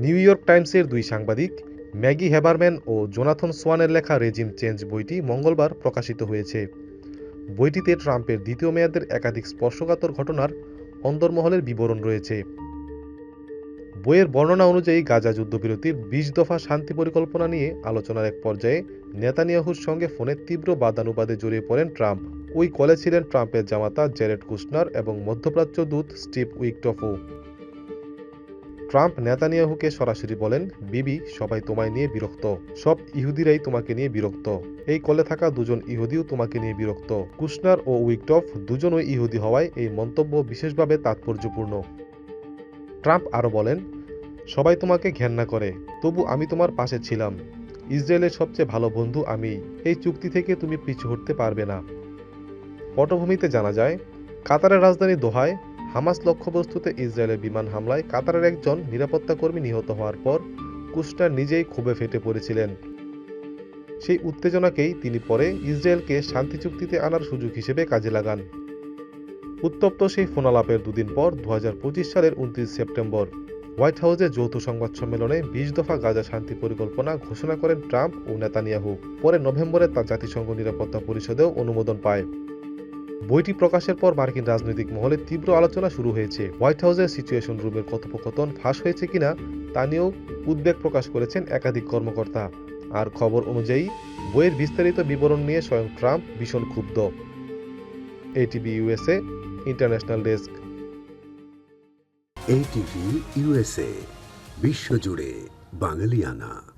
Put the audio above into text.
New York টাইমসের দুই সাংবাদিক ম্যাগি হ্যাবারম্যান ও জোনাথন সোয়ানের লেখা রেজিম চেঞ্জ বইটি মঙ্গলবার প্রকাশিত হয়েছে। বইটিতে ট্রাম্পের দ্বিতীয় মেয়াদের একাধিক স্পর্শকাতর ঘটনার অন্দরমহলের বিবরণ রয়েছে। বইয়ের বর্ণনা অনুযায়ী গাজা যুদ্ধবিরতির ২০ দফা শান্তি পরিকল্পনা নিয়ে আলোচনার এক পর্যায়ে নেতানিয়াহুর সঙ্গে ফোনে তীব্র বাদানুবাদে জড়িয়ে পড়েন ট্রাম্প। ওই কলে ছিলেন ট্রাম্পের জামাতা জেরেড কুশনার এবং মধ্যপ্রাচ্য দূত স্টিভ উইকটফও। ট্রাম্প নেতানিয়াহুকে সরাসরি বলেন, বিবি, সবাই তোমায় নিয়ে বিরক্ত, সব ইহুদিরাই তোমাকে নিয়ে বিরক্ত, এই কলে থাকা দুজন ইহুদিও তোমাকে নিয়ে বিরক্ত। কুশনার ও উইকটফ দুজনই ইহুদি হওয়ায় এই মন্তব্য বিশেষভাবে তাৎপর্যপূর্ণ। ট্রাম্প আরও বলেন, সবাই তোমাকে ঘেন্না করে, তবু আমি তোমার পাশে ছিলাম। ইসরায়েলের সবচেয়ে ভালো বন্ধু আমি, এই চুক্তি থেকে তুমি পিছু হটতে পারবে না। পটভূমিতে জানা যায়, কাতারের রাজধানী দোহায় হামাস লক্ষ্যবস্তুতে ইসরায়েলের বিমান হামলায় কাতারের একজন নিরাপত্তা কর্মী নিহত হওয়ার পর কুশনার নিজেই ক্ষোভে ফেটে পড়েছিলেন। সেই উত্তেজনাকেই তিনি পরে ইসরায়েলকে শান্তি চুক্তিতে আনার সুযোগ হিসেবে কাজে লাগান। উত্তপ্ত সেই ফোনালাপের দুদিন পর ২০২৫ সালের ২৯ সেপ্টেম্বর হোয়াইট হাউসে যৌথ সংবাদ সম্মেলনে ২০ দফা গাজা শান্তি পরিকল্পনা ঘোষণা করেন ট্রাম্প ও নেতানিয়াহু। পরে নভেম্বরে তা জাতিসংঘ নিরাপত্তা পরিষদেও অনুমোদন পায়। বইটি প্রকাশের পর মার্কিন রাজনৈতিক মহলে তীব্র আলোচনা শুরু হয়েছে। হোয়াইট হাউসের সিচুয়েশন রুমের কথোপকথন ফাঁস হয়েছে কিনা তা নিয়েও উদ্বেগ প্রকাশ করেছেন একাধিক কর্মকর্তা। আর খবর অনুযায়ী বইয়ের বিস্তারিত বিবরণ নিয়ে স্বয়ং ট্রাম্প ভীষণ ক্ষুব্ধ। ATV USA international desk. ATV USA, বিশ্বজুড়ে বাঙালিয়ানা।